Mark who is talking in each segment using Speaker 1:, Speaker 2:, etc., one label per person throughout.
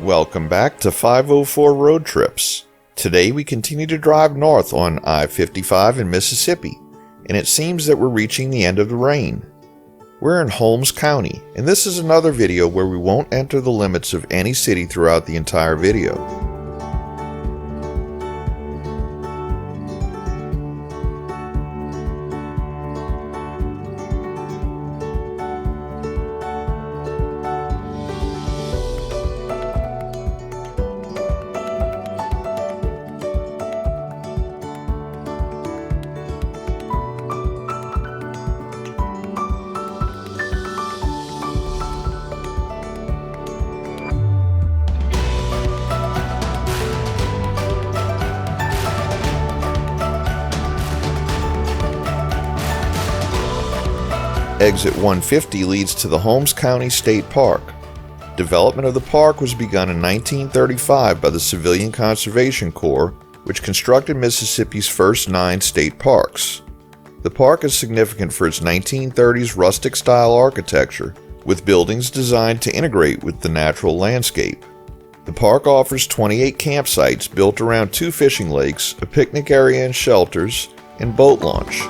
Speaker 1: Welcome back to 504 Road Trips. Today we continue to drive north on I-55 in Mississippi, and it seems that we're reaching the end of the rain. We're in Holmes County, and this is another video where we won't enter the limits of any city throughout the entire video. Exit 150 leads to the Holmes County State Park. Development of the park was begun in 1935 by the Civilian Conservation Corps, which constructed Mississippi's first 9 state parks. The park is significant for its 1930s rustic-style architecture, with buildings designed to integrate with the natural landscape. The park offers 28 campsites built around 2 fishing lakes, a picnic area and shelters, and boat launch.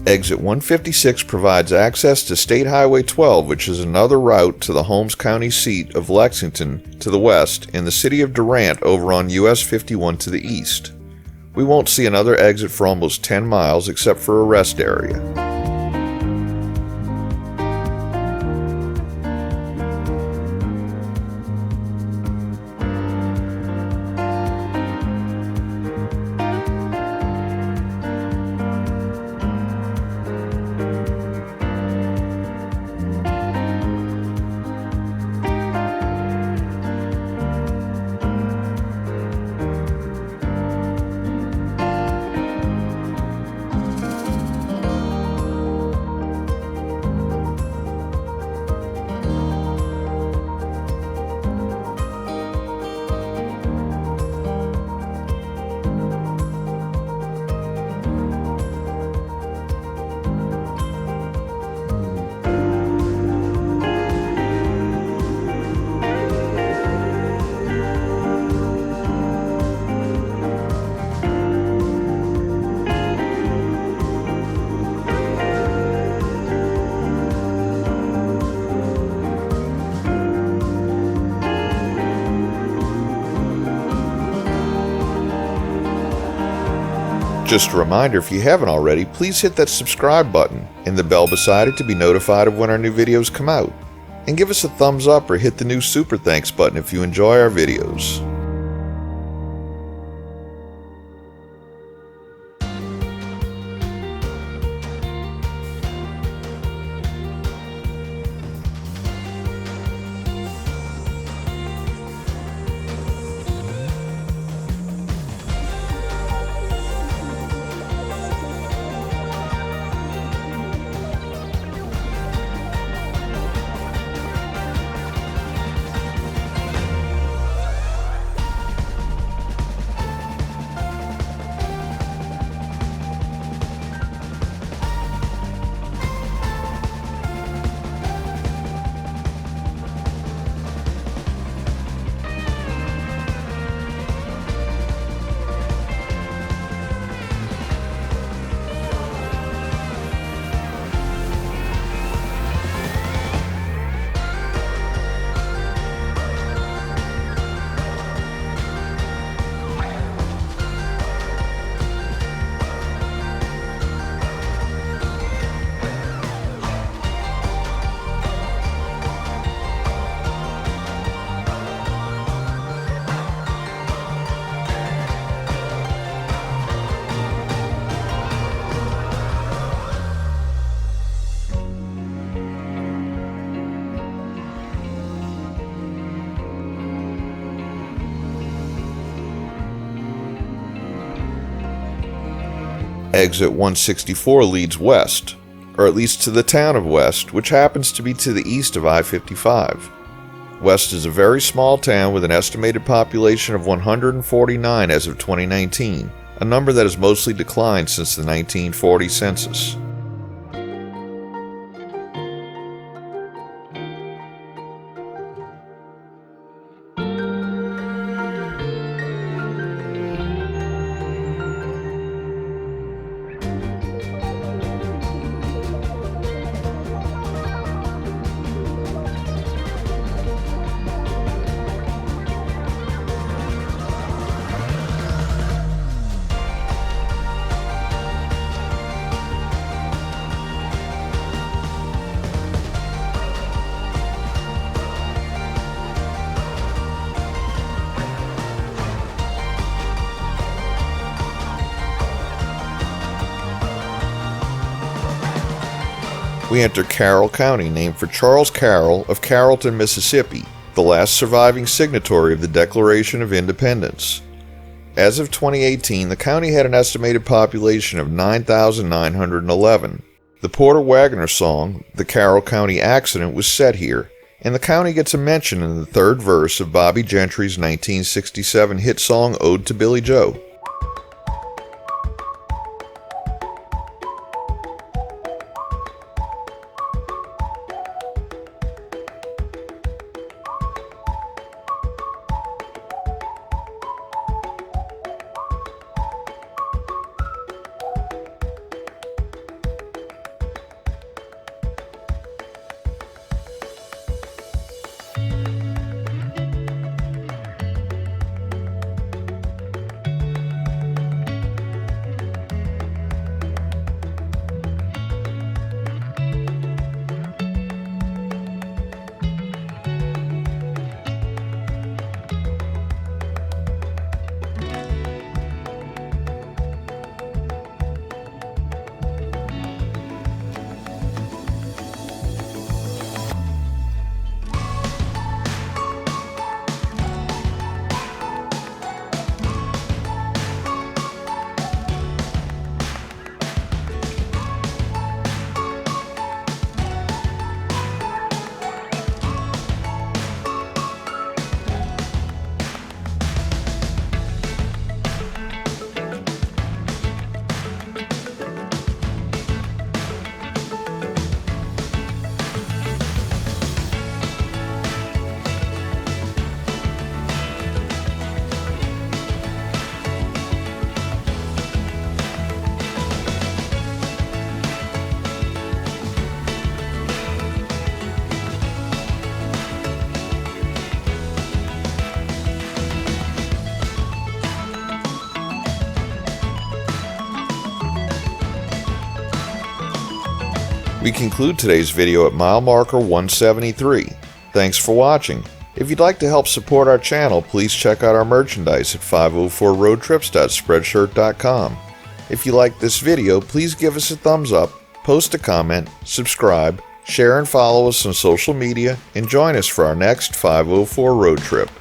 Speaker 1: Exit 156 provides access to State Highway 12, which is another route to the Holmes County seat of Lexington to the west and the city of Durant over on US 51 to the east. We won't see another exit for almost 10 miles except for a rest area. Just a reminder, if you haven't already, please hit that subscribe button and the bell beside it to be notified of when our new videos come out. And give us a thumbs up or hit the new super thanks button if you enjoy our videos. Exit 164 leads west, or at least to the town of West, which happens to be to the east of I-55. West is a very small town with an estimated population of 149 as of 2019, a number that has mostly declined since the 1940 census. We enter Carroll County, named for Charles Carroll of Carrollton, Mississippi, the last surviving signatory of the Declaration of Independence. As of 2018, the county had an estimated population of 9,911. The Porter Wagoner song, The Carroll County Accident, was set here, and the county gets a mention in the third verse of Bobby Gentry's 1967 hit song Ode to Billy Joe. We conclude today's video at mile marker 173. Thanks for watching. If you'd like to help support our channel, please check out our merchandise at 504roadtrips.spreadshirt.com. If you like this video, please give us a thumbs up, post a comment, subscribe, share and follow us on social media, and join us for our next 504 road trip.